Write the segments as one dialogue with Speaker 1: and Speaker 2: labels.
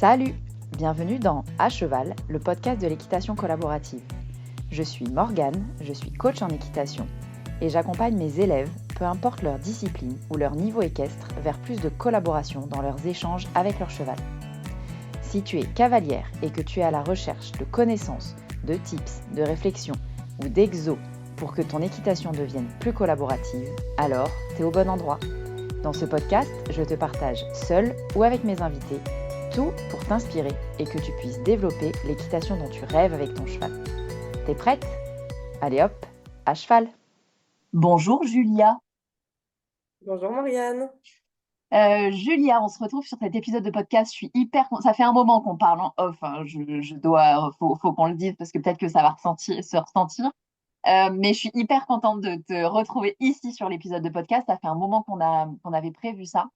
Speaker 1: Salut! Bienvenue dans À Cheval, le podcast de l'équitation collaborative. Je suis Morgane, je suis coach en équitation et j'accompagne mes élèves, peu importe leur discipline ou leur niveau équestre, vers plus de collaboration dans leurs échanges avec leur cheval. Si tu es cavalière et que tu es à la recherche de connaissances, de tips, de réflexions ou d'exos pour que ton équitation devienne plus collaborative, alors t'es au bon endroit. Dans ce podcast, je te partage seule ou avec mes invités tout pour t'inspirer et que tu puisses développer l'équitation dont tu rêves avec ton cheval. T'es prête? Allez hop, à cheval!
Speaker 2: Bonjour Julia.
Speaker 3: Bonjour Marianne.
Speaker 2: Julia, on se retrouve sur cet épisode de podcast. Je suis Ça fait un moment qu'on parle en off, hein. Faut qu'on le dise parce que peut-être que ça va se ressentir. Mais je suis hyper contente de te retrouver ici sur l'épisode de podcast. Ça fait un moment qu'on avait prévu ça.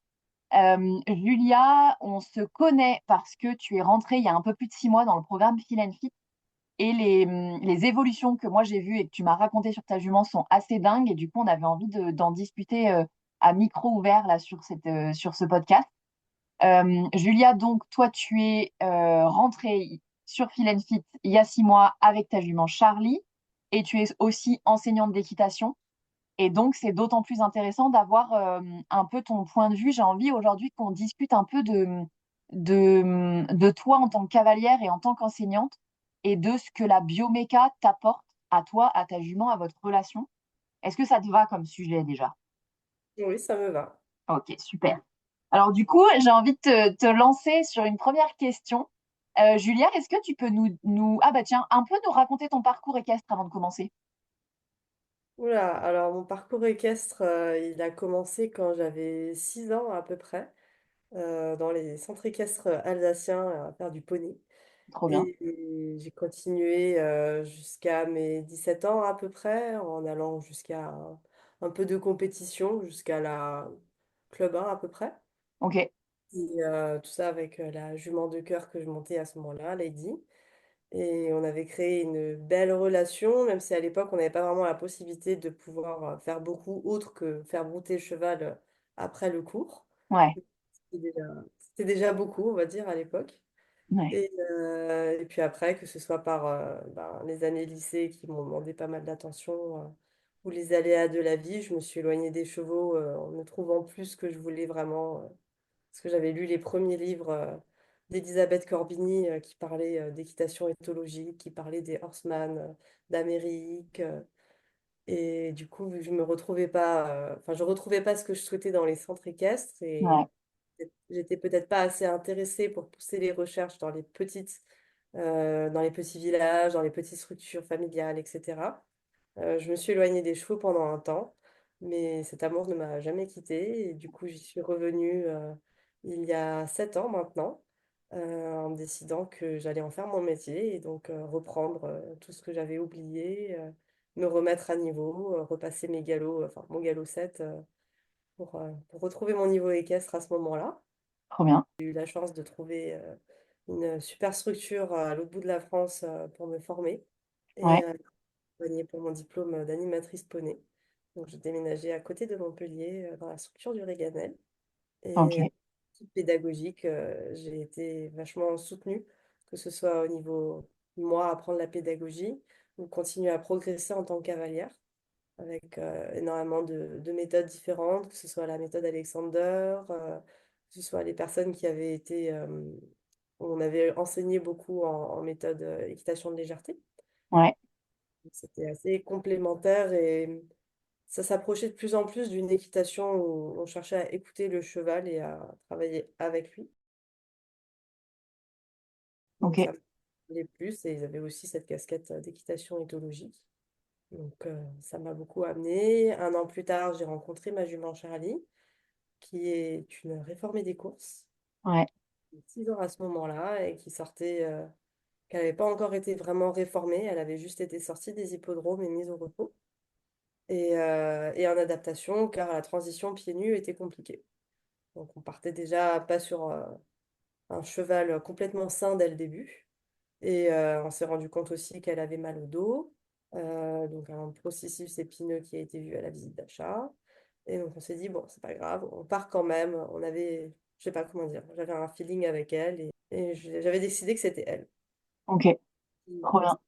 Speaker 2: Julia, on se connaît parce que tu es rentrée il y a un peu plus de 6 mois dans le programme Feel and Fit. Et les évolutions que moi j'ai vues et que tu m'as racontées sur ta jument sont assez dingues. Et du coup, on avait envie d'en discuter à micro ouvert là sur ce podcast. Julia, donc toi, tu es rentrée sur Feel and Fit il y a 6 mois avec ta jument Charlie et tu es aussi enseignante d'équitation. Et donc, c'est d'autant plus intéressant d'avoir un peu ton point de vue. J'ai envie aujourd'hui qu'on discute un peu de toi en tant que cavalière et en tant qu'enseignante et de ce que la bioméca t'apporte à toi, à ta jument, à votre relation. Est-ce que ça te va comme sujet déjà?
Speaker 3: Oui, ça me va.
Speaker 2: Ok, super. Alors du coup, j'ai envie de te lancer sur une première question. Julia, est-ce que tu peux Ah bah tiens, un peu nous raconter ton parcours équestre avant de commencer?
Speaker 3: Oula, alors mon parcours équestre, il a commencé quand j'avais 6 ans à peu près, dans les centres équestres alsaciens à faire du poney.
Speaker 2: Trop bien.
Speaker 3: Et j'ai continué jusqu'à mes 17 ans à peu près, en allant jusqu'à un peu de compétition, jusqu'à la Club 1 à peu près.
Speaker 2: Ok,
Speaker 3: Et tout ça avec la jument de cœur que je montais à ce moment-là, Lady. Et on avait créé une belle relation, même si à l'époque, on n'avait pas vraiment la possibilité de pouvoir faire beaucoup autre que faire brouter le cheval après le cours.
Speaker 2: ouais,
Speaker 3: C'était déjà beaucoup, on va dire, à l'époque.
Speaker 2: ouais,
Speaker 3: Et puis après, que ce soit par les années lycée qui m'ont demandé pas mal d'attention, ou les aléas de la vie, je me suis éloignée des chevaux en ne trouvant plus ce que je voulais vraiment. Parce que j'avais lu les premiers livres d'Elisabeth Corbini qui parlaient d'équitation éthologique, qui parlaient des horsemen d'Amérique. Et du coup, je me retrouvais pas, enfin, je retrouvais pas ce que je souhaitais dans les centres équestres
Speaker 2: ouais,
Speaker 3: et j'étais peut-être pas assez intéressée pour pousser les recherches dans les petits villages, dans les petites structures familiales, etc. Je me suis éloignée des chevaux pendant un temps, mais cet amour ne m'a jamais quittée. Et du coup, j'y suis revenue il y a 7 ans maintenant, en me décidant que j'allais en faire mon métier et donc reprendre tout ce que j'avais oublié, me remettre à niveau, repasser mes galops, enfin mon galop 7, pour retrouver mon niveau équestre à ce moment-là.
Speaker 2: trop bien.
Speaker 3: J'ai eu la chance de trouver une super structure à l'autre bout de la France pour me former. Et
Speaker 2: Ouais,
Speaker 3: accompagnée pour mon diplôme d'animatrice poney. Donc, j'ai déménagé à côté de Montpellier, dans la structure du Réganel. Et
Speaker 2: ok,
Speaker 3: toute pédagogique, j'ai été vachement soutenue, que ce soit au niveau, moi, apprendre la pédagogie ou continuer à progresser en tant que cavalière, avec énormément de méthodes différentes, que ce soit la méthode Alexander, que ce soit les personnes qui avaient été... on avait enseigné beaucoup en méthode équitation de légèreté.
Speaker 2: ouais,
Speaker 3: C'était assez complémentaire et ça s'approchait de plus en plus d'une équitation où on cherchait à écouter le cheval et à travailler avec lui.
Speaker 2: ok,
Speaker 3: Donc ça me plaisait plus et ils avaient aussi cette casquette d'équitation éthologique. Donc ça m'a beaucoup amené. Un an plus tard, j'ai rencontré ma jument Charlie, qui est une réformée des courses,
Speaker 2: ouais,
Speaker 3: 6 ans à ce moment-là, et qui sortait, qu'elle n'avait pas encore été vraiment réformée, elle avait juste été sortie des hippodromes et mise au repos. Et en adaptation, car la transition pieds nus était compliquée. Donc on partait déjà pas sur un cheval complètement sain dès le début. Et on s'est rendu compte aussi qu'elle avait mal au dos, donc un processus épineux qui a été vu à la visite d'achat. Et donc on s'est dit, bon, c'est pas grave, on part quand même. On avait Je sais pas comment dire. J'avais un feeling avec elle et j'avais décidé que c'était elle
Speaker 2: Ok,
Speaker 3: qui
Speaker 2: trop bien.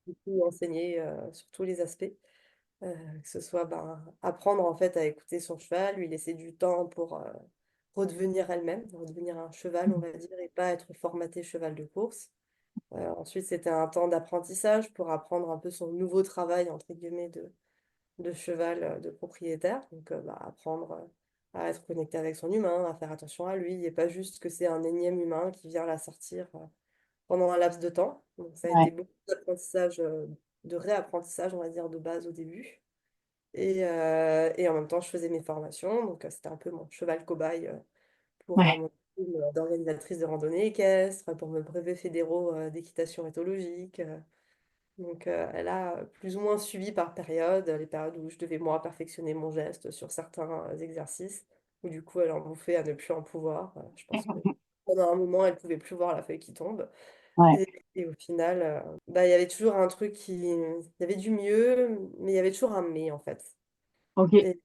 Speaker 3: du coup enseignait sur tous les aspects. Que ce soit apprendre en fait à écouter son cheval, lui laisser du temps pour redevenir elle-même, redevenir un cheval, on va dire, et pas être formaté cheval de course. Ensuite, c'était un temps d'apprentissage pour apprendre un peu son nouveau travail, entre guillemets, de cheval de propriétaire. Donc, apprendre à être connecté avec son humain, à faire attention à lui, et pas juste que c'est un énième humain qui vient la sortir pendant un laps de temps. Donc, ça a été
Speaker 2: Ouais,
Speaker 3: beaucoup d'apprentissage, de réapprentissage, on va dire, de base au début. Et en même temps, je faisais mes formations. Donc, c'était un peu mon cheval cobaye pour
Speaker 2: ouais,
Speaker 3: mon diplôme d'organisatrice de randonnée équestre, pour mes brevets fédéraux d'équitation éthologique. Donc, elle a plus ou moins suivi par période, les périodes où je devais, moi, perfectionner mon geste sur certains exercices, où du coup, elle en bouffait à ne plus en pouvoir. Je pense que pendant un moment, elle pouvait plus voir la feuille qui tombe.
Speaker 2: ouais,
Speaker 3: Et au final, il y avait toujours un truc qui... Il y avait du mieux, mais il y avait toujours un mais, en fait.
Speaker 2: ok,
Speaker 3: Et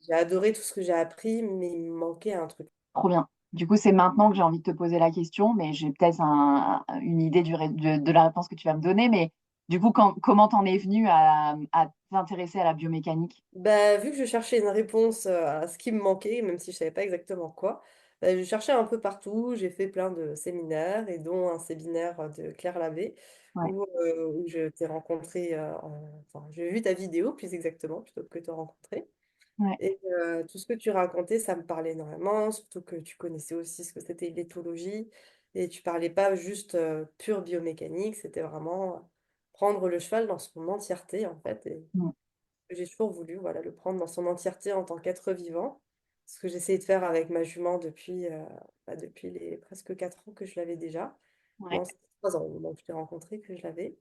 Speaker 3: j'ai adoré tout ce que j'ai appris, mais il me manquait un truc.
Speaker 2: trop bien. Du coup, c'est maintenant que j'ai envie de te poser la question, mais j'ai peut-être une idée de la réponse que tu vas me donner. Mais du coup, comment t'en es venu à t'intéresser à la biomécanique?
Speaker 3: Bah, vu que je cherchais une réponse à ce qui me manquait, même si je savais pas exactement quoi, je cherchais un peu partout. J'ai fait plein de séminaires, et dont un séminaire de Claire Labbé,
Speaker 2: Ouais,
Speaker 3: où je t'ai rencontré, enfin, j'ai vu ta vidéo plus exactement, plutôt que te rencontrer.
Speaker 2: ouais,
Speaker 3: Et tout ce que tu racontais, ça me parlait énormément, surtout que tu connaissais aussi ce que c'était l'éthologie, et tu parlais pas juste pure biomécanique, c'était vraiment prendre le cheval dans son entièreté, en fait.
Speaker 2: mm,
Speaker 3: J'ai toujours voulu, voilà, le prendre dans son entièreté en tant qu'être vivant. Ce que j'essaie de faire avec ma jument depuis les presque 4 ans que je l'avais déjà.
Speaker 2: ouais,
Speaker 3: Non, c'était 3 ans au moment où je t'ai rencontré que je l'avais.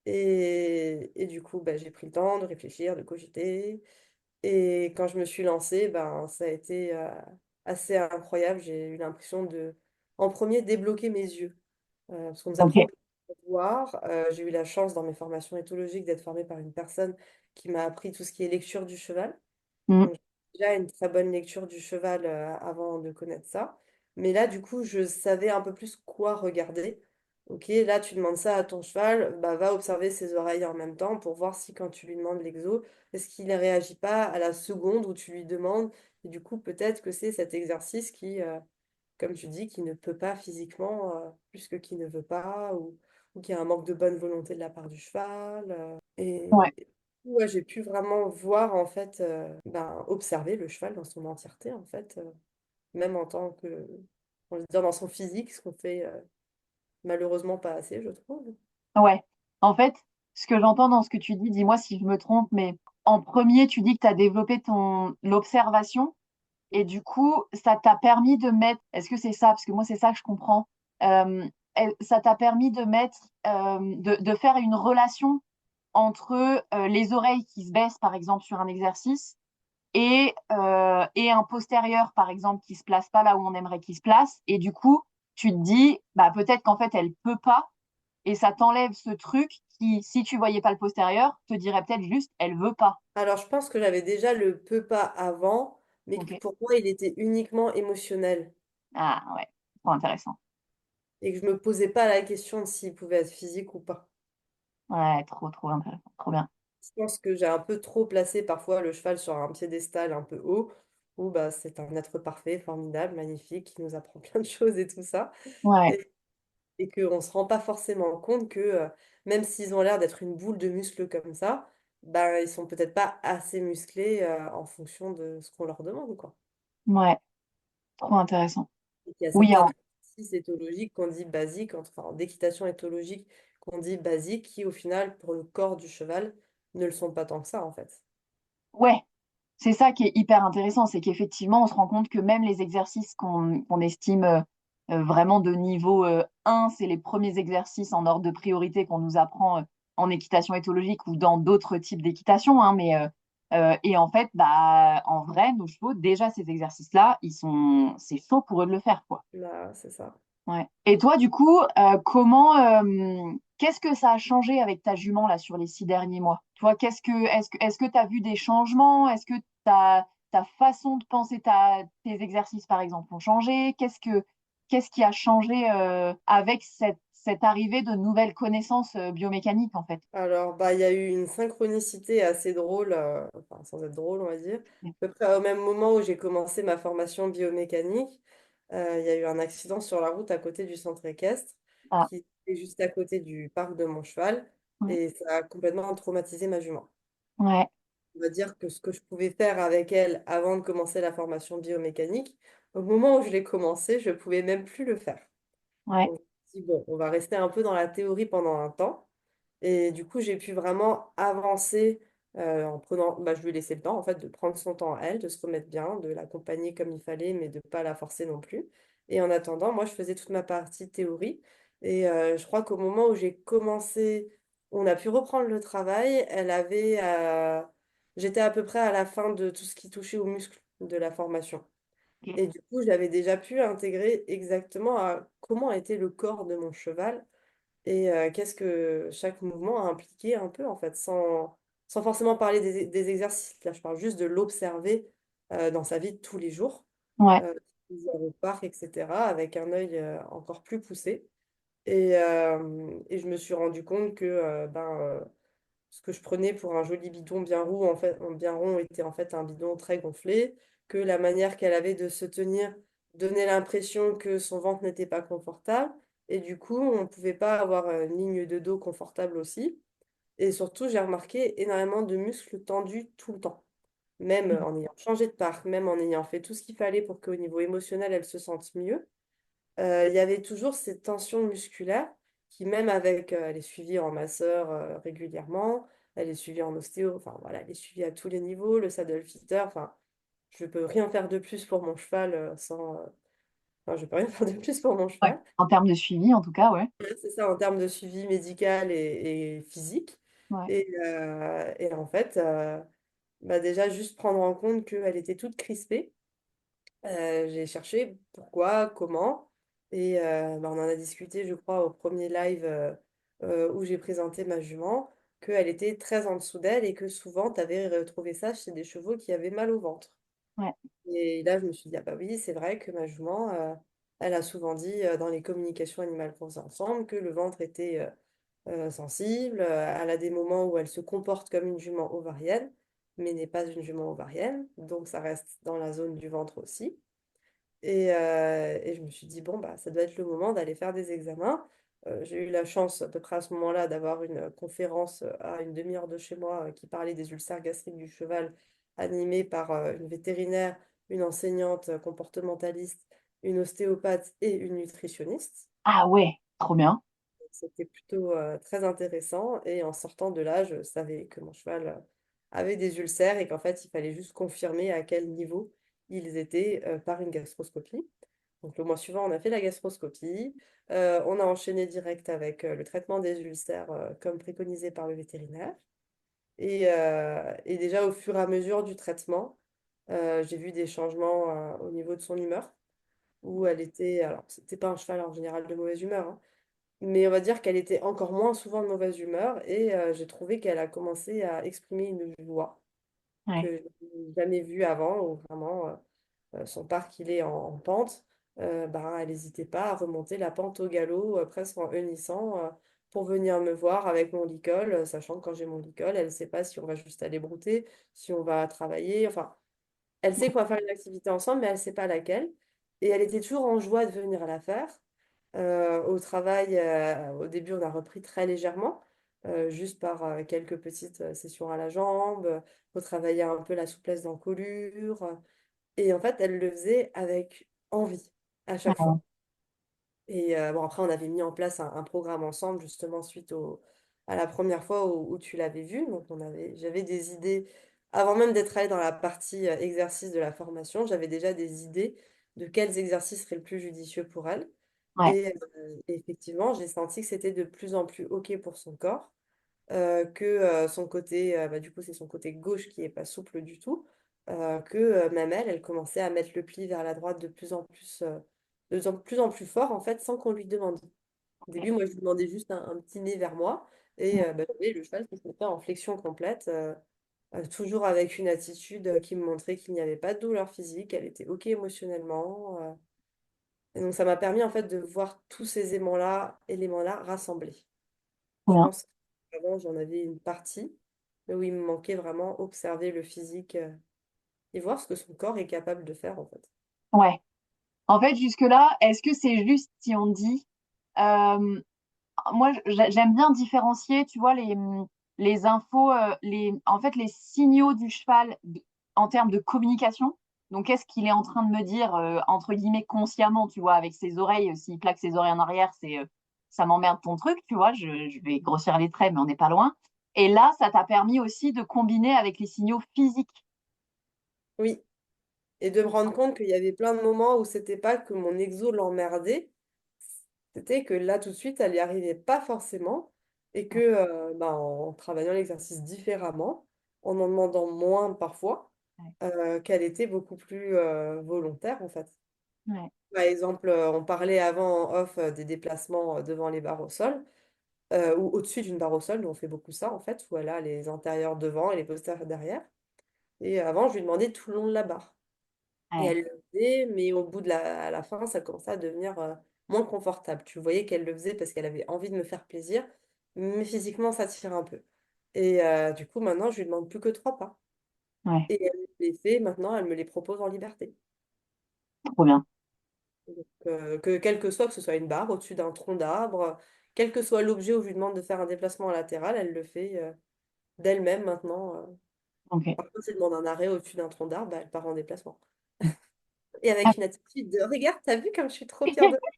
Speaker 3: Et du coup, j'ai pris le temps de réfléchir, de cogiter. Et quand je me suis lancée, ça a été assez incroyable. J'ai eu l'impression de, en premier, débloquer mes yeux. Parce qu'on nous
Speaker 2: ok,
Speaker 3: apprend à voir. J'ai eu la chance dans mes formations éthologiques d'être formée par une personne qui m'a appris tout ce qui est lecture du cheval.
Speaker 2: mm,
Speaker 3: Donc, j'ai déjà une très bonne lecture du cheval avant de connaître ça. Mais là, du coup, je savais un peu plus quoi regarder. Ok, là, tu demandes ça à ton cheval, va observer ses oreilles en même temps pour voir si quand tu lui demandes l'exo, est-ce qu'il ne réagit pas à la seconde où tu lui demandes. Et du coup, peut-être que c'est cet exercice qui, comme tu dis, qui ne peut pas physiquement, plus que qui ne veut pas, ou qu'il y a un manque de bonne volonté de la part du cheval.
Speaker 2: ouais,
Speaker 3: Ouais, j'ai pu vraiment voir, en fait, observer le cheval dans son entièreté, en fait, même en tant que, on va dire, dans son physique, ce qu'on fait malheureusement pas assez, je trouve.
Speaker 2: ouais. En fait, ce que j'entends dans ce que tu dis, dis-moi si je me trompe, mais en premier, tu dis que tu as développé l'observation. Et du coup, ça t'a permis de mettre, est-ce que c'est ça? Parce que moi, c'est ça que je comprends. Euh, Ça t'a permis de mettre, de faire une relation entre les oreilles qui se baissent, par exemple, sur un exercice, et un postérieur, par exemple, qui se place pas là où on aimerait qu'il se place. Et du coup, tu te dis, bah, peut-être qu'en fait, elle peut pas. Et ça t'enlève ce truc qui, si tu voyais pas le postérieur, te dirait peut-être juste, elle veut pas.
Speaker 3: Alors, je pense que j'avais déjà le peut pas avant, mais
Speaker 2: Ok.
Speaker 3: que pour moi, il était uniquement émotionnel
Speaker 2: Ah ouais, trop intéressant.
Speaker 3: et que je me posais pas la question de s'il pouvait être physique ou pas.
Speaker 2: Ouais, trop intéressant. Trop bien.
Speaker 3: Je pense que j'ai un peu trop placé parfois le cheval sur un piédestal un peu haut, où c'est un être parfait, formidable, magnifique, qui nous apprend plein de choses et tout ça.
Speaker 2: Ouais,
Speaker 3: Et qu'on ne se rend pas forcément compte que même s'ils ont l'air d'être une boule de muscles comme ça, ils sont peut-être pas assez musclés en fonction de ce qu'on leur demande, quoi.
Speaker 2: ouais, trop intéressant.
Speaker 3: Et qu'il y a
Speaker 2: Oui,
Speaker 3: certains exercices éthologiques qu'on dit basiques, enfin d'équitation éthologique qu'on dit basiques, qui au final, pour le corps du cheval, ne le sont pas tant que ça, en fait.
Speaker 2: ouais, c'est ça qui est hyper intéressant, c'est qu'effectivement, on se rend compte que même les exercices qu'on estime vraiment de niveau 1, c'est les premiers exercices en ordre de priorité qu'on nous apprend en équitation éthologique ou dans d'autres types d'équitation, hein, et en fait, bah, en vrai, nos chevaux, déjà ces exercices-là, c'est chaud pour eux de le faire, quoi.
Speaker 3: Là, c'est ça.
Speaker 2: Ouais. Et toi, du coup, qu'est-ce que ça a changé avec ta jument là sur les 6 derniers mois? Tu vois, est-ce que tu as vu des changements? Est-ce que t'as, ta façon de penser tes exercices, par exemple, ont changé? Qu'est-ce qui a changé avec cette arrivée de nouvelles connaissances biomécaniques, en fait?
Speaker 3: Alors, bah, il y a eu une synchronicité assez drôle, enfin, sans être drôle, on va dire. À peu près au même moment où j'ai commencé ma formation biomécanique, il y a eu un accident sur la route à côté du centre équestre,
Speaker 2: Ah,
Speaker 3: qui est juste à côté du parc de Montcheval,
Speaker 2: ouais,
Speaker 3: et ça a complètement traumatisé ma jument.
Speaker 2: ouais,
Speaker 3: On va dire que ce que je pouvais faire avec elle avant de commencer la formation biomécanique, au moment où je l'ai commencé, je pouvais même plus le faire.
Speaker 2: ouais,
Speaker 3: Donc, je me suis dit, bon, on va rester un peu dans la théorie pendant un temps. Et du coup, j'ai pu vraiment avancer en prenant, bah, je lui ai laissé le temps en fait de prendre son temps à elle, de se remettre bien, de l'accompagner comme il fallait, mais de ne pas la forcer non plus. Et en attendant, moi, je faisais toute ma partie théorie. Et je crois qu'au moment où j'ai commencé, on a pu reprendre le travail, j'étais à peu près à la fin de tout ce qui touchait aux muscles de la formation.
Speaker 2: ok,
Speaker 3: Et du coup, j'avais déjà pu intégrer exactement à comment était le corps de mon cheval et qu'est-ce que chaque mouvement a impliqué un peu, en fait, sans forcément parler des exercices. Là, je parle juste de l'observer dans sa vie de tous les jours,
Speaker 2: ouais,
Speaker 3: euh, au parc, etc., avec un œil encore plus poussé. Et je me suis rendu compte que ce que je prenais pour un joli bidon bien roux, en fait, bien rond, était en fait un bidon très gonflé, que la manière qu'elle avait de se tenir donnait l'impression que son ventre n'était pas confortable, et du coup, on ne pouvait pas avoir une ligne de dos confortable aussi. Et surtout, j'ai remarqué énormément de muscles tendus tout le temps, même en ayant changé de parc, même en ayant fait tout ce qu'il fallait pour qu'au niveau émotionnel, elle se sente mieux. Il y avait toujours cette tension musculaire qui, même avec, elle est suivie en masseur régulièrement, elle est suivie en ostéo, enfin voilà, elle est suivie à tous les niveaux, le saddle fitter, enfin, je peux rien faire de plus pour mon cheval enfin, je peux rien faire de plus pour mon
Speaker 2: ouais.
Speaker 3: cheval.
Speaker 2: En termes de suivi, en tout cas, ouais.
Speaker 3: Ouais, c'est ça en termes de suivi médical et physique.
Speaker 2: Ouais,
Speaker 3: Et en fait, bah déjà, juste prendre en compte qu'elle était toute crispée. J'ai cherché pourquoi, comment, et bah, on en a discuté, je crois, au premier live où j'ai présenté ma jument, qu'elle était très en dessous d'elle et que souvent, tu avais retrouvé ça chez des chevaux qui avaient mal au ventre.
Speaker 2: ouais,
Speaker 3: Et là, je me suis dit, ah bah oui, c'est vrai que ma jument, elle a souvent dit dans les communications animales qu'on faisait ensemble que le ventre était sensible. Elle a des moments où elle se comporte comme une jument ovarienne, mais n'est pas une jument ovarienne, donc ça reste dans la zone du ventre aussi. Et je me suis dit, bon, bah, ça doit être le moment d'aller faire des examens. J'ai eu la chance, à peu près à ce moment-là, d'avoir une conférence à une demi-heure de chez moi qui parlait des ulcères gastriques du cheval, animée par une vétérinaire, une enseignante comportementaliste, une ostéopathe et une nutritionniste.
Speaker 2: ah ouais, trop bien.
Speaker 3: C'était plutôt très intéressant. Et en sortant de là, je savais que mon cheval avait des ulcères et qu'en fait, il fallait juste confirmer à quel niveau ils étaient par une gastroscopie. Donc le mois suivant, on a fait la gastroscopie. On a enchaîné direct avec le traitement des ulcères comme préconisé par le vétérinaire. Et déjà au fur et à mesure du traitement, j'ai vu des changements au niveau de son humeur, où elle était, alors c'était pas un cheval en général de mauvaise humeur, hein, mais on va dire qu'elle était encore moins souvent de mauvaise humeur et j'ai trouvé qu'elle a commencé à exprimer une joie
Speaker 2: Ouais,
Speaker 3: que je n'avais jamais vue avant, où vraiment son parc il est en pente, bah, elle n'hésitait pas à remonter la pente au galop, presque en hennissant, pour venir me voir avec mon licol, sachant que quand j'ai mon licol, elle ne sait pas si on va juste aller brouter, si on va travailler, enfin, elle sait qu'on va faire une activité ensemble, mais elle ne sait pas laquelle. Et elle était toujours en joie de venir la faire. Au travail, au début, on a repris très légèrement, juste par quelques petites sessions à la jambe, retravailler un peu la souplesse d'encolure. Et en fait, elle le faisait avec envie à chaque
Speaker 2: ouais,
Speaker 3: fois. Et bon, après, on avait mis en place un programme ensemble, justement, à la première fois où tu l'avais vu. Donc, j'avais des idées, avant même d'être allée dans la partie exercice de la formation, j'avais déjà des idées de quels exercices seraient le plus judicieux pour elle.
Speaker 2: ouais,
Speaker 3: Et effectivement, j'ai senti que c'était de plus en plus OK pour son corps, que son côté, bah, du coup, c'est son côté gauche qui est pas souple du tout, que même elle commençait à mettre le pli vers la droite de plus en plus fort, en fait, sans qu'on lui demande. Au début, moi, je lui demandais juste un petit nez vers moi, et bah, j'avais le cheval qui se mettait en flexion complète. toujours avec une attitude qui me montrait qu'il n'y avait pas de douleur physique, elle était OK émotionnellement. Et donc ça m'a permis en fait de voir tous ces éléments-là rassemblés.
Speaker 2: Trop
Speaker 3: Je
Speaker 2: bien.
Speaker 3: pense qu'avant j'en avais une partie, mais où il me manquait vraiment observer le physique et voir ce que son corps est capable de faire en fait.
Speaker 2: Ouais. En fait, jusque-là, est-ce que c'est juste si on dit, euh, moi, j'aime bien différencier, tu vois, les infos, en fait, les signaux du cheval en termes de communication. Donc, qu'est-ce qu'il est en train de me dire, entre guillemets, consciemment, tu vois, avec ses oreilles, s'il plaque ses oreilles en arrière, ça m'emmerde ton truc, tu vois, je vais grossir les traits, mais on n'est pas loin. Et là, ça t'a permis aussi de combiner avec les signaux physiques.
Speaker 3: Oui, et de me rendre compte qu'il y avait plein de moments où c'était pas que mon exo l'emmerdait, c'était que là tout de suite elle n'y arrivait pas forcément et que bah, en travaillant l'exercice différemment, en demandant moins parfois,
Speaker 2: Ouais,
Speaker 3: qu'elle était beaucoup plus volontaire en fait.
Speaker 2: ouais,
Speaker 3: Par exemple, on parlait avant en off des déplacements devant les barres au sol ou au-dessus d'une barre au sol, nous on fait beaucoup ça en fait, où elle a les antérieurs devant et les postérieurs derrière. Et avant, je lui demandais tout le long de la barre. Et
Speaker 2: ouais,
Speaker 3: elle le faisait, mais au bout de à la fin, ça commençait à devenir moins confortable. Tu voyais qu'elle le faisait parce qu'elle avait envie de me faire plaisir, mais physiquement, ça tire un peu. Et du coup, maintenant, je lui demande plus que 3 pas.
Speaker 2: ouais,
Speaker 3: Et elle les fait, maintenant, elle me les propose en liberté.
Speaker 2: trop bien.
Speaker 3: Donc, quel que soit, que ce soit une barre au-dessus d'un tronc d'arbre, quel que soit l'objet où je lui demande de faire un déplacement latéral, elle le fait d'elle-même maintenant.
Speaker 2: Ok.
Speaker 3: Par contre, si je demande un arrêt au-dessus d'un tronc d'arbre, bah, elle part en déplacement. Et avec une attitude de regarde, t'as vu comme je suis trop fière de moi.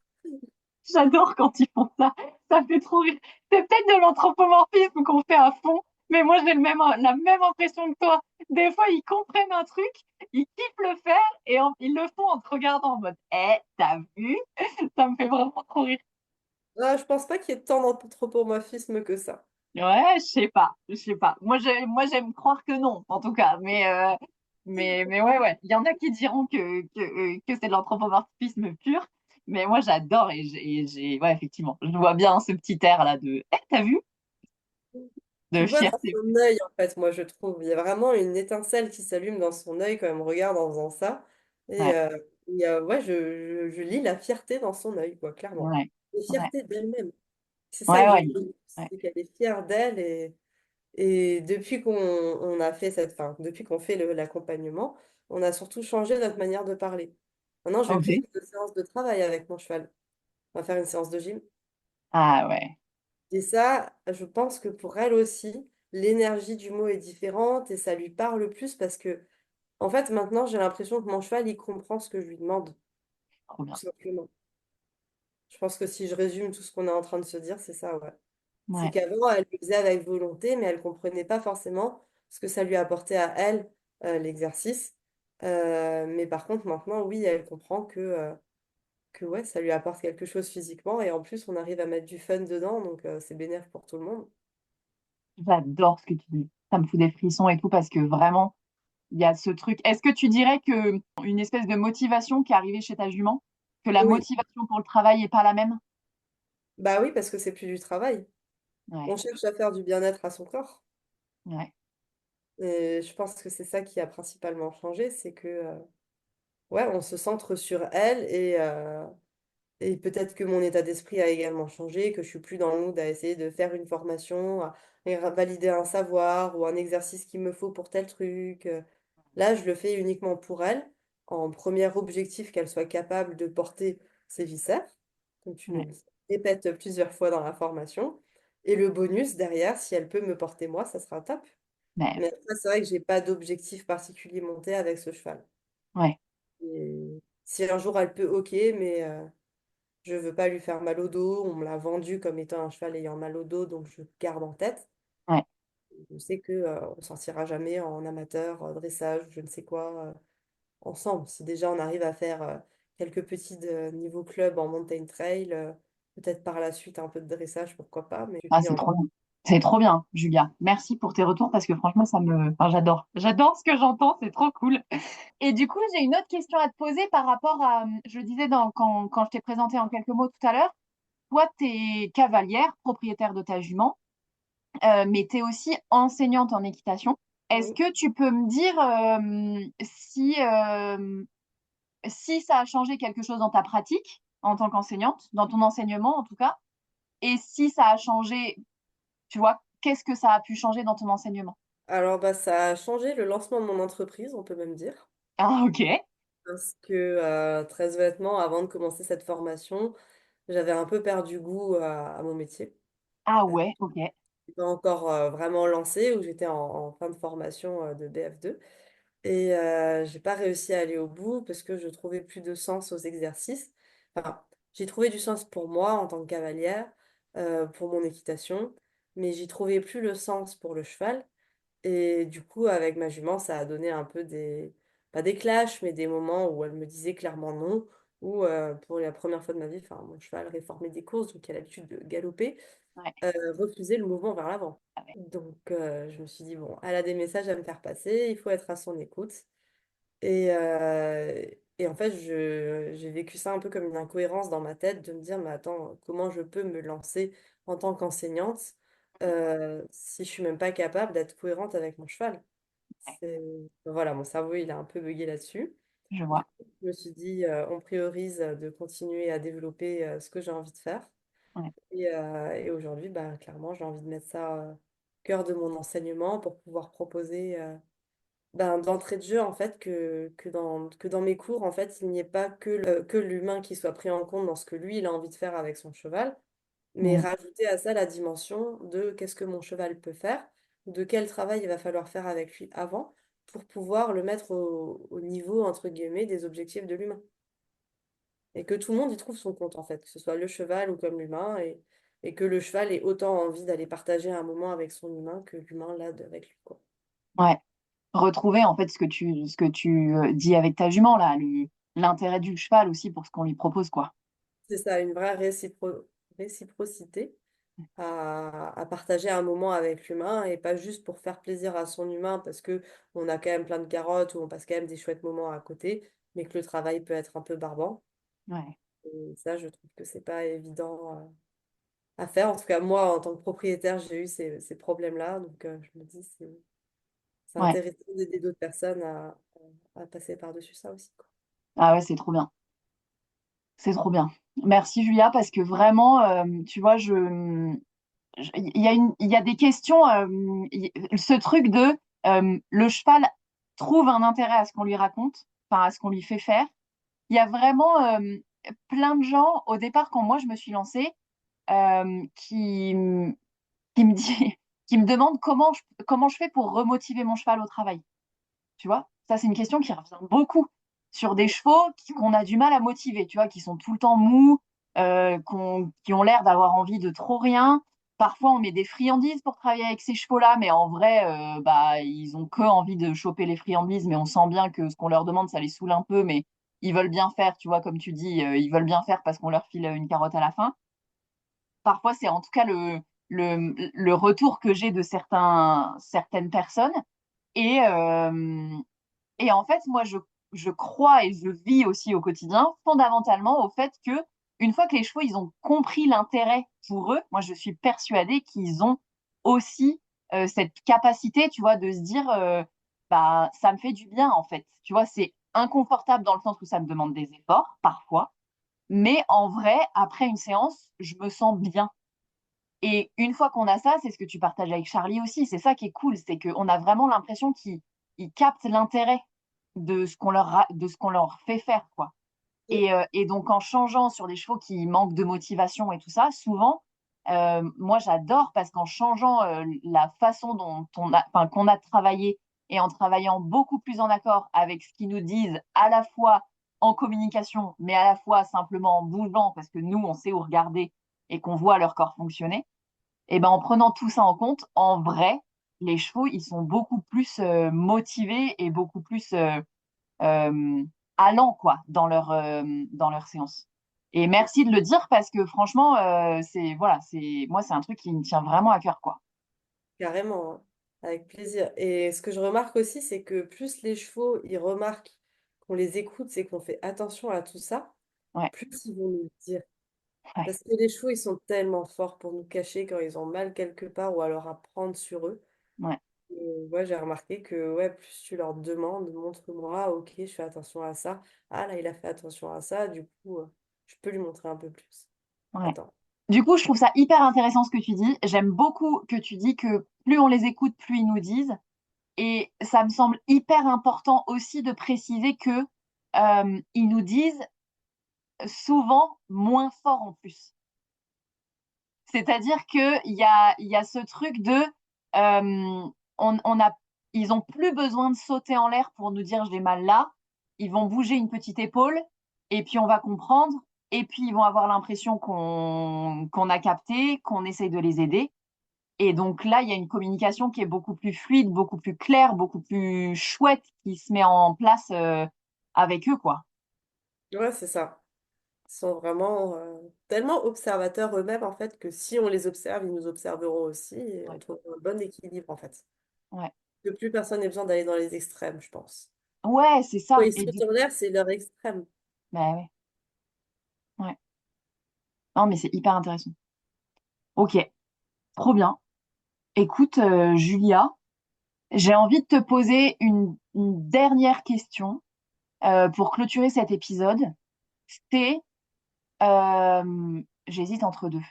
Speaker 2: J'adore quand ils font ça. Ça me fait trop rire. C'est peut-être de l'anthropomorphisme qu'on fait à fond, mais moi j'ai la même impression que toi. Des fois, ils comprennent un truc, ils kiffent le faire et ils le font en te regardant en mode Eh, t'as vu? Ça me fait vraiment trop rire.
Speaker 3: Ah, je pense pas qu'il y ait tant d'anthropomorphisme que ça.
Speaker 2: Ouais, je sais pas, je sais pas. Moi j'aime croire que non, en tout cas. Mais ouais, ouais. Il y en a qui diront que c'est de l'anthropomorphisme pur. Mais moi j'adore ouais, effectivement, je vois bien ce petit air là de Eh, t'as vu?
Speaker 3: Tu
Speaker 2: De
Speaker 3: le vois dans
Speaker 2: fierté.
Speaker 3: son œil, en fait, moi, je trouve. Il y a vraiment une étincelle qui s'allume dans son œil quand elle me regarde en faisant ça. Et
Speaker 2: Ouais,
Speaker 3: ouais, je lis la fierté dans son œil, quoi, clairement.
Speaker 2: ouais,
Speaker 3: La
Speaker 2: ouais,
Speaker 3: fierté d'elle-même. C'est ça
Speaker 2: ouais,
Speaker 3: que
Speaker 2: ouais,
Speaker 3: j'aime bien,
Speaker 2: ouais.
Speaker 3: c'est qu'elle est fière d'elle. Et depuis qu'on a fait depuis qu'on fait l'accompagnement, on a surtout changé notre manière de parler. Maintenant, je vais
Speaker 2: Ok.
Speaker 3: plus faire de séance de travail avec mon cheval. On va faire une séance de gym.
Speaker 2: Ah ouais,
Speaker 3: Et ça, je pense que pour elle aussi, l'énergie du mot est différente et ça lui parle plus parce que, en fait, maintenant, j'ai l'impression que mon cheval, il comprend ce que je lui demande,
Speaker 2: trop
Speaker 3: tout
Speaker 2: bien.
Speaker 3: simplement. Je pense que si je résume tout ce qu'on est en train de se dire, c'est ça, ouais. C'est
Speaker 2: Ouais,
Speaker 3: qu'avant, elle le faisait avec volonté, mais elle comprenait pas forcément ce que ça lui apportait à elle, l'exercice. Mais par contre, maintenant, oui, elle comprend que ouais, ça lui apporte quelque chose physiquement et en plus, on arrive à mettre du fun dedans, donc c'est bénéfique pour tout le monde.
Speaker 2: j'adore ce que tu dis. Ça me fout des frissons et tout parce que vraiment, il y a ce truc. Est-ce que tu dirais que une espèce de motivation qui est arrivée chez ta jument, que la
Speaker 3: Oui.
Speaker 2: motivation pour le travail est pas la même?
Speaker 3: Bah oui, parce que c'est plus du travail.
Speaker 2: Ouais,
Speaker 3: On cherche à faire du bien-être à son corps.
Speaker 2: ouais,
Speaker 3: Et je pense que c'est ça qui a principalement changé, c'est que ouais, on se centre sur elle et peut-être que mon état d'esprit a également changé, que je suis plus dans le mood à essayer de faire une formation, à valider un savoir ou un exercice qu'il me faut pour tel truc. Là, je le fais uniquement pour elle, en premier objectif qu'elle soit capable de porter ses viscères, comme tu nous
Speaker 2: ouais.
Speaker 3: le répètes plusieurs fois dans la formation. Et le bonus derrière, si elle peut me porter moi, ça sera top.
Speaker 2: Mais
Speaker 3: Mais après, c'est vrai que j'ai pas d'objectif particulier monté avec ce cheval.
Speaker 2: ouais,
Speaker 3: Et si un jour elle peut, ok, mais je veux pas lui faire mal au dos. On me l'a vendu comme étant un cheval ayant mal au dos, donc je garde en tête.
Speaker 2: ouais.
Speaker 3: Je sais que on sortira jamais en amateur, dressage, je ne sais quoi, ensemble. Si déjà on arrive à faire quelques petits niveaux club en mountain trail, peut-être par la suite un peu de dressage, pourquoi pas, mais
Speaker 2: Ah,
Speaker 3: puis
Speaker 2: c'est trop bien. C'est trop bien, Julia. Merci pour tes retours parce que franchement, enfin, j'adore. J'adore ce que j'entends, c'est trop cool. Et du coup, j'ai une autre question à te poser par rapport à, je le disais quand je t'ai présenté en quelques mots tout à l'heure, toi, tu es cavalière, propriétaire de ta jument, mais tu es aussi enseignante en équitation. Est-ce
Speaker 3: Oui.
Speaker 2: que tu peux me dire si ça a changé quelque chose dans ta pratique en tant qu'enseignante, dans ton enseignement en tout cas, et si ça a changé, tu vois, qu'est-ce que ça a pu changer dans ton enseignement?
Speaker 3: Alors, bah, ça a changé le lancement de mon entreprise, on peut même dire.
Speaker 2: Ah, ok.
Speaker 3: Parce que, très honnêtement, avant de commencer cette formation, j'avais un peu perdu goût à mon métier.
Speaker 2: Ah
Speaker 3: Euh,
Speaker 2: ouais, ok.
Speaker 3: j'étais pas encore vraiment lancée, où j'étais en fin de formation de BF2. Et j'ai pas réussi à aller au bout parce que je trouvais plus de sens aux exercices. Enfin, j'ai trouvé du sens pour moi en tant que cavalière, pour mon équitation, mais j'y trouvais plus le sens pour le cheval. Et du coup, avec ma jument, ça a donné un peu pas des clashs, mais des moments où elle me disait clairement non, ou pour la première fois de ma vie, enfin, mon cheval réformait des courses, donc il a l'habitude de galoper,
Speaker 2: Ouais,
Speaker 3: refusait le mouvement vers l'avant.
Speaker 2: ah ouais.
Speaker 3: Donc, je me suis dit, bon, elle a des messages à me faire passer, il faut être à son écoute. Et en fait, j'ai vécu ça un peu comme une incohérence dans ma tête de me dire, mais attends, comment je peux me lancer en tant qu'enseignante si je suis même pas capable d'être cohérente avec mon cheval?
Speaker 2: Ouais,
Speaker 3: Voilà, mon cerveau, il a un peu bugué là-dessus.
Speaker 2: je
Speaker 3: Du
Speaker 2: vois.
Speaker 3: coup, je me suis dit, on priorise de continuer à développer ce que j'ai envie de faire.
Speaker 2: Ouais.
Speaker 3: Et aujourd'hui, bah, clairement, j'ai envie de mettre ça au cœur de mon enseignement pour pouvoir proposer ben, d'entrée de jeu, en fait, que dans mes cours, en fait, il n'y ait pas que l'humain qui soit pris en compte dans ce que lui, il a envie de faire avec son cheval, mais
Speaker 2: Mm.
Speaker 3: rajouter à ça la dimension de qu'est-ce que mon cheval peut faire, de quel travail il va falloir faire avec lui avant pour pouvoir le mettre au niveau, entre guillemets, des objectifs de l'humain. Et que tout le monde y trouve son compte, en fait, que ce soit le cheval ou comme l'humain, et que le cheval ait autant envie d'aller partager un moment avec son humain que l'humain l'a avec lui, quoi.
Speaker 2: Ouais. Retrouver en fait ce que tu dis avec ta jument là, l'intérêt du cheval aussi pour ce qu'on lui propose, quoi.
Speaker 3: C'est ça, une vraie réciprocité à partager un moment avec l'humain et pas juste pour faire plaisir à son humain parce que on a quand même plein de carottes ou on passe quand même des chouettes moments à côté, mais que le travail peut être un peu barbant.
Speaker 2: Ouais.
Speaker 3: Et ça, je trouve que c'est pas évident à faire. En tout cas, moi, en tant que propriétaire, j'ai eu ces problèmes-là. Donc, je me dis, c'est
Speaker 2: Ouais.
Speaker 3: intéressant d'aider d'autres personnes à passer par-dessus ça aussi, quoi.
Speaker 2: Ah ouais, c'est trop bien. C'est trop bien. Merci Julia, parce que vraiment, tu vois, il y a des questions, ce truc de le cheval trouve un intérêt à ce qu'on lui raconte, enfin à ce qu'on lui fait faire. Il y a vraiment plein de gens, au départ, quand moi je me suis lancée, euh, qui, qui me dit, qui me demandent comment je fais pour remotiver mon cheval au travail. Tu vois, ça, c'est une question qui revient beaucoup sur des
Speaker 3: Mm.
Speaker 2: chevaux qu'on a du mal à motiver, tu vois, qui sont tout le temps mous, qui ont l'air d'avoir envie de trop rien. Parfois, on met des friandises pour travailler avec ces chevaux-là, mais en vrai, bah, ils ont que envie de choper les friandises, mais on sent bien que ce qu'on leur demande, ça les saoule un peu, mais ils veulent bien faire, tu vois, comme tu dis, ils veulent bien faire parce qu'on leur file une carotte à la fin. Parfois, c'est en tout cas le retour que j'ai de certaines personnes. Et, et en fait, moi, je crois et je vis aussi au quotidien fondamentalement au fait que une fois que les chevaux, ils ont compris l'intérêt pour eux, moi, je suis persuadée qu'ils ont aussi cette capacité, tu vois, de se dire, bah, ça me fait du bien, en fait. Tu vois, c'est inconfortable dans le sens où ça me demande des efforts, parfois. Mais en vrai, après une séance, je me sens bien. Et une fois qu'on a ça, c'est ce que tu partages avec Charlie aussi, c'est ça qui est cool, c'est qu'on a vraiment l'impression qu'ils captent l'intérêt de ce qu'on leur fait faire, quoi. Et donc en changeant sur des chevaux qui manquent de motivation et tout ça, souvent, moi j'adore parce qu'en changeant la façon dont enfin, qu'on a travaillé et en travaillant beaucoup plus en accord avec ce qu'ils nous disent à la fois en communication, mais à la fois simplement en bougeant parce que nous on sait où regarder et qu'on voit leur corps fonctionner, et ben en prenant tout ça en compte, en vrai, les chevaux, ils sont beaucoup plus motivés et beaucoup plus euh, allants quoi dans leur séance. Et merci de le dire parce que franchement, c'est voilà, c'est moi c'est un truc qui me tient vraiment à cœur quoi.
Speaker 3: Carrément, hein, avec plaisir. Et ce que je remarque aussi, c'est que plus les chevaux, ils remarquent qu'on les écoute, c'est qu'on fait attention à tout ça,
Speaker 2: Ouais,
Speaker 3: plus ils vont nous le dire.
Speaker 2: ouais,
Speaker 3: Parce que les chevaux, ils sont tellement forts pour nous cacher quand ils ont mal quelque part ou alors à prendre sur eux.
Speaker 2: ouais,
Speaker 3: ouais, j'ai remarqué que ouais, plus tu leur demandes, montre-moi, ok, je fais attention à ça. Ah là, il a fait attention à ça, du coup, je peux lui montrer un peu plus.
Speaker 2: Ouais.
Speaker 3: Attends.
Speaker 2: Du coup, je trouve ça hyper intéressant ce que tu dis. J'aime beaucoup que tu dis que plus on les écoute, plus ils nous disent. Et ça me semble hyper important aussi de préciser que ils nous disent souvent moins fort en plus. C'est-à-dire il y a ce truc de on a, ils ont plus besoin de sauter en l'air pour nous dire j'ai mal là. Ils vont bouger une petite épaule et puis on va comprendre. Et puis ils vont avoir l'impression qu'on a capté, qu'on essaye de les aider. Et donc là, il y a une communication qui est beaucoup plus fluide, beaucoup plus claire, beaucoup plus chouette qui se met en place avec eux, quoi.
Speaker 3: Ouais, c'est ça. Ils sont vraiment tellement observateurs eux-mêmes, en fait, que si on les observe, ils nous observeront aussi, et on
Speaker 2: Ouais.
Speaker 3: trouve un bon équilibre, en fait.
Speaker 2: Ouais,
Speaker 3: Que plus personne n'ait besoin d'aller dans les extrêmes, je pense.
Speaker 2: ouais, c'est
Speaker 3: Quand
Speaker 2: ça.
Speaker 3: ils
Speaker 2: Et
Speaker 3: sautent
Speaker 2: du
Speaker 3: en l'air, c'est leur extrême.
Speaker 2: bah ouais, ouais. Non, mais c'est hyper intéressant. Ok, trop bien. Écoute, Julia, j'ai envie de te poser une dernière question pour clôturer cet épisode. C'est, j'hésite entre deux.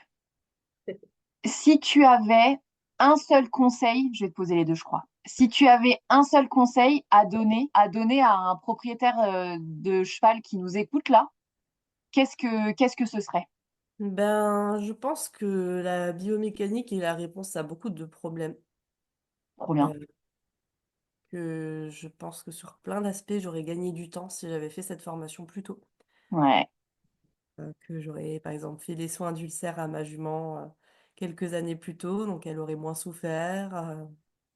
Speaker 2: Si tu avais un seul conseil, je vais te poser les deux, je crois. Si tu avais un seul conseil à donner à un propriétaire de cheval qui nous écoute là, qu'est-ce que ce serait?
Speaker 3: Ben, je pense que la biomécanique est la réponse à beaucoup de problèmes.
Speaker 2: Trop bien.
Speaker 3: Euh, que je pense que sur plein d'aspects, j'aurais gagné du temps si j'avais fait cette formation plus tôt.
Speaker 2: Ouais,
Speaker 3: Que j'aurais, par exemple, fait les soins d'ulcère à ma jument quelques années plus tôt, donc elle aurait moins souffert.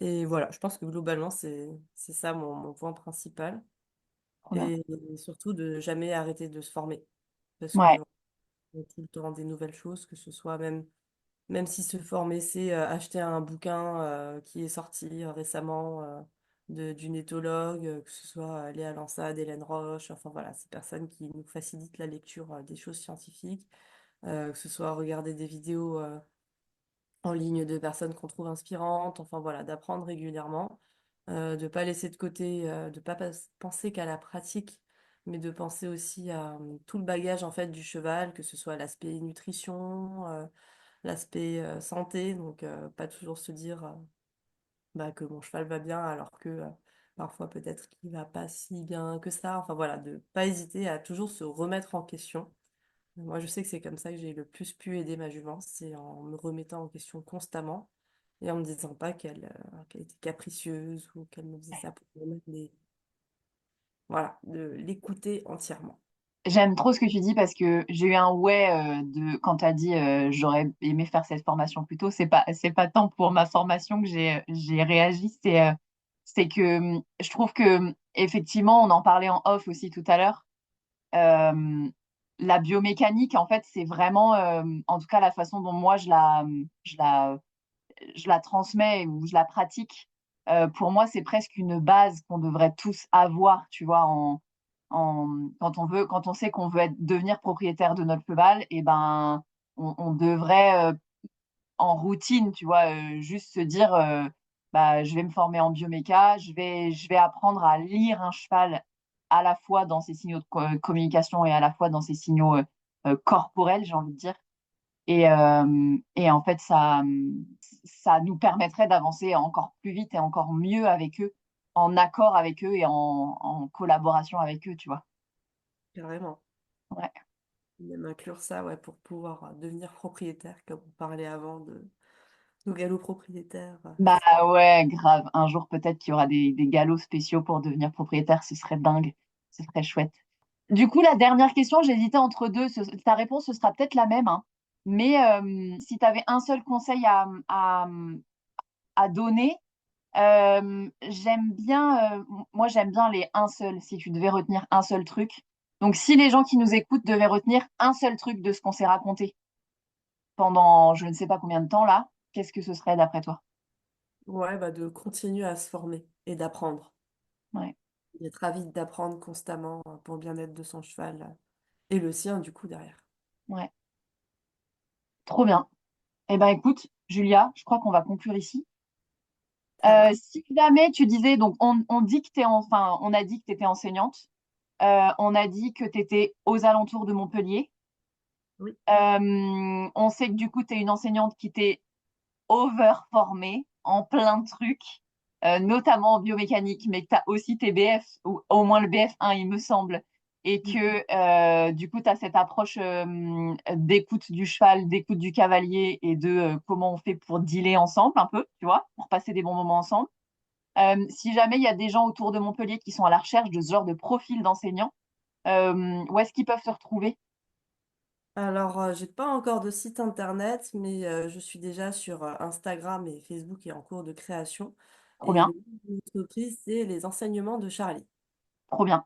Speaker 3: Et voilà, je pense que globalement, c'est ça mon point principal.
Speaker 2: trop bien.
Speaker 3: Et surtout de jamais arrêter de se former. Parce
Speaker 2: Ouais,
Speaker 3: que on a tout le temps des nouvelles choses, que ce soit même si se former, c'est acheter un bouquin qui est sorti récemment d'une éthologue, que ce soit Léa Lansade, Hélène Roche, enfin voilà, ces personnes qui nous facilitent la lecture des choses scientifiques, que ce soit regarder des vidéos en ligne de personnes qu'on trouve inspirantes, enfin voilà, d'apprendre régulièrement, de ne pas laisser de côté, de ne pas penser qu'à la pratique, mais de penser aussi à tout le bagage en fait du cheval, que ce soit l'aspect nutrition, l'aspect santé, donc pas toujours se dire bah, que mon cheval va bien alors que parfois peut-être qu'il va pas si bien que ça. Enfin voilà, de pas hésiter à toujours se remettre en question. Moi, je sais que c'est comme ça que j'ai le plus pu aider ma jument, c'est en me remettant en question constamment et en me disant pas qu'elle était capricieuse ou qu'elle me faisait ça pour me mettre Voilà, de l'écouter entièrement.
Speaker 2: j'aime trop ce que tu dis parce que j'ai eu un ouais de quand tu as dit j'aurais aimé faire cette formation plus tôt. C'est pas tant pour ma formation que j'ai réagi. C'est que je trouve que effectivement on en parlait en off aussi tout à l'heure. euh, la biomécanique en fait c'est vraiment en tout cas la façon dont moi je la je la transmets ou je la pratique, pour moi, c'est presque une base qu'on devrait tous avoir, tu vois, quand on sait qu'on veut devenir propriétaire de notre cheval, et ben, on devrait, en routine, tu vois, juste se dire, bah, je vais me former en bioméca, je vais apprendre à lire un cheval à la fois dans ses signaux de communication et à la fois dans ses signaux corporels, j'ai envie de dire. Et en fait, ça nous permettrait d'avancer encore plus vite et encore mieux avec eux, en accord avec eux et en collaboration avec eux, tu vois.
Speaker 3: Carrément.
Speaker 2: Ouais.
Speaker 3: Même inclure ça, ouais, pour pouvoir devenir propriétaire, comme on parlait avant de galop propriétaire.
Speaker 2: Bah ouais, grave. Un jour, peut-être qu'il y aura des galops spéciaux pour devenir propriétaire. Ce serait dingue. Ce serait chouette. Du coup, la dernière question, j'hésitais entre deux. Ta réponse, ce sera peut-être la même, hein. Mais si tu avais un seul conseil à donner, moi j'aime bien les un seul, si tu devais retenir un seul truc. Donc si les gens qui nous écoutent devaient retenir un seul truc de ce qu'on s'est raconté pendant je ne sais pas combien de temps là, qu'est-ce que ce serait d'après toi?
Speaker 3: Ouais, bah de continuer à se former et d'apprendre.
Speaker 2: Ouais,
Speaker 3: D'être avide d'apprendre constamment pour le bien-être de son cheval et le sien, du coup, derrière.
Speaker 2: ouais, trop bien. Eh ben écoute, Julia, je crois qu'on va conclure ici.
Speaker 3: Ça marche.
Speaker 2: Si jamais tu disais, donc on dit que enfin, on a dit que tu étais enseignante, on a dit que tu étais aux alentours de Montpellier.
Speaker 3: Oui.
Speaker 2: On sait que du coup, tu es une enseignante qui t'est overformée en plein de trucs, notamment en biomécanique, mais que tu as aussi tes BF, ou au moins le BF1, il me semble, et que du coup, tu as cette approche d'écoute du cheval, d'écoute du cavalier et de comment on fait pour dealer ensemble un peu, tu vois, pour passer des bons moments ensemble. Si jamais il y a des gens autour de Montpellier qui sont à la recherche de ce genre de profil d'enseignant, où est-ce qu'ils peuvent se retrouver?
Speaker 3: Alors, j'ai pas encore de site internet, mais je suis déjà sur Instagram et Facebook est en cours de création.
Speaker 2: Trop
Speaker 3: Et
Speaker 2: bien,
Speaker 3: le nom de l'entreprise, c'est Les Enseignements de Charlie.
Speaker 2: trop bien.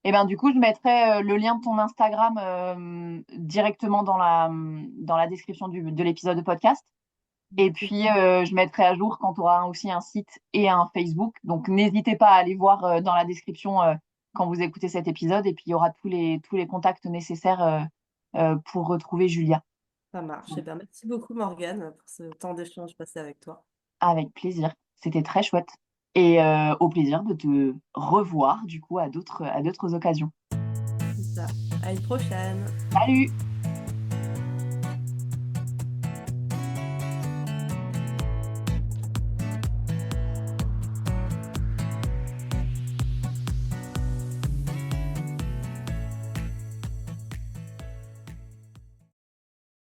Speaker 2: Et ben du coup, je mettrai le lien de ton Instagram directement dans la description de l'épisode de podcast. Et puis, je mettrai à jour quand tu auras aussi un site et un Facebook. Donc, n'hésitez pas à aller voir dans la description quand vous écoutez cet épisode. Et puis, il y aura tous les contacts nécessaires pour retrouver Julia.
Speaker 3: Ça marche. Eh bien, merci beaucoup, Morgane, pour ce temps d'échange passé avec toi.
Speaker 2: Avec plaisir. C'était très chouette. Et au plaisir de te revoir, du coup, à d'autres occasions.
Speaker 3: C'est ça. À une prochaine.
Speaker 2: Salut!